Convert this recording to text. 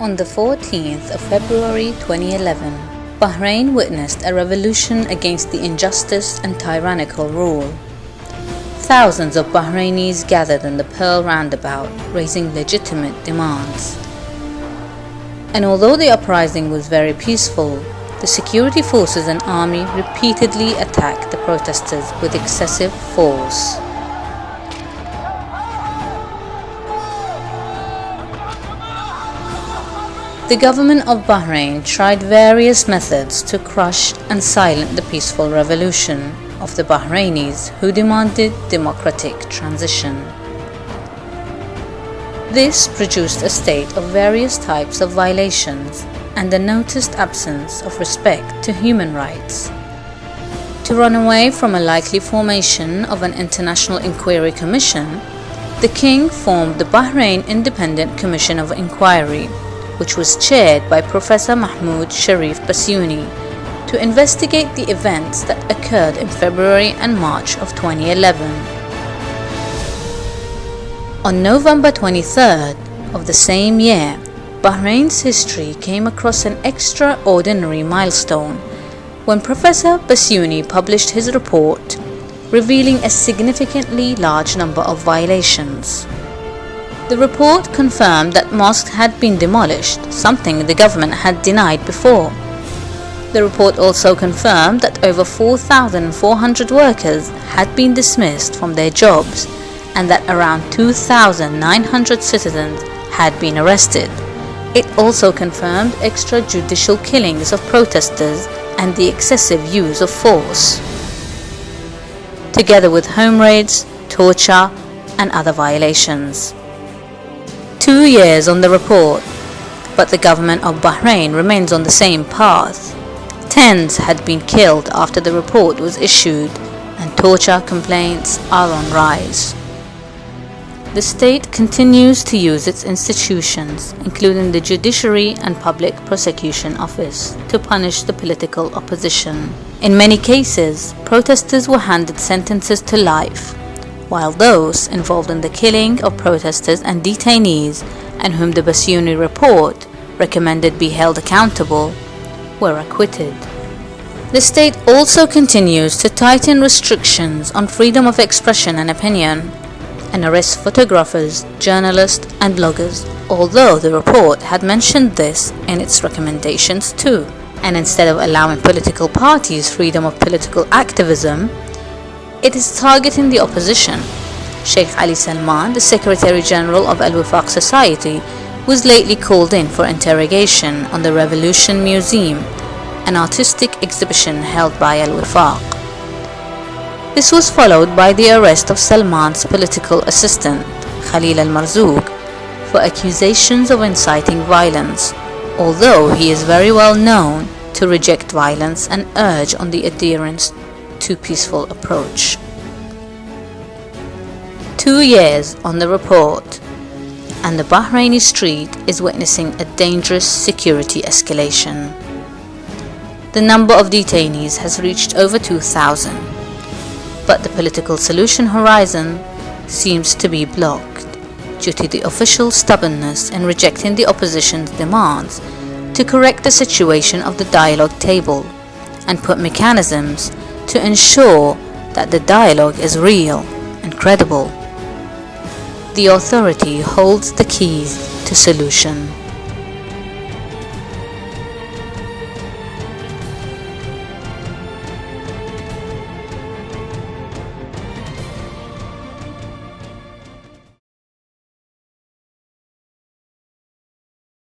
On the 14th of February 2011, Bahrain witnessed a revolution against the injustice and tyrannical rule. Thousands of Bahrainis gathered in the Pearl Roundabout, raising legitimate demands. And although the uprising was very peaceful, the security forces and army repeatedly attacked the protesters with excessive force. The government of Bahrain tried various methods to crush and silence the peaceful revolution of the Bahrainis who demanded democratic transition. This produced a state of various types of violations and a noticed absence of respect to human rights. To run away from a likely formation of an international inquiry commission, the king formed the Bahrain Independent Commission of Inquiry, which was chaired by Professor Mahmoud Sharif Bassiouni, to investigate the events that occurred in February and March of 2011. On November 23rd of the same year, Bahrain's history came across an extraordinary milestone when Professor Bassiouni published his report revealing a significantly large number of violations. The report confirmed that mosques had been demolished, something the government had denied before. The report also confirmed that over 4,400 workers had been dismissed from their jobs and that around 2,900 citizens had been arrested. It also confirmed extrajudicial killings of protesters and the excessive use of force, together with home raids, torture, and other violations. 2 years on the report, but the government of Bahrain remains on the same path. Tens had been killed after the report was issued, and torture complaints are on rise. The state continues to use its institutions, including the Judiciary and Public Prosecution Office, to punish the political opposition. In many cases, protesters were handed sentences to life, while those involved in the killing of protesters and detainees, and whom the Bassiouni report recommended be held accountable, were acquitted. The state also continues to tighten restrictions on freedom of expression and opinion, and arrest photographers, journalists, and bloggers, although the report had mentioned this in its recommendations too. And instead of allowing political parties freedom of political activism, it is targeting the opposition. Sheikh Ali Salman, the Secretary General of Al-Wifaq Society, was lately called in for interrogation on the Revolution Museum, an artistic exhibition held by Al-Wifaq. This was followed by the arrest of Salman's political assistant, Khalil al-Marzouk, for accusations of inciting violence, although he is very well known to reject violence and urge on the adherence to peaceful approach. 2 years on the report, and the Bahraini street is witnessing a dangerous security escalation. The number of detainees has reached over 2,000, but the political solution horizon seems to be blocked due to the official stubbornness in rejecting the opposition's demands to correct the situation of the dialogue table and put mechanisms to ensure that the dialogue is real and credible. The authority holds the keys to solution.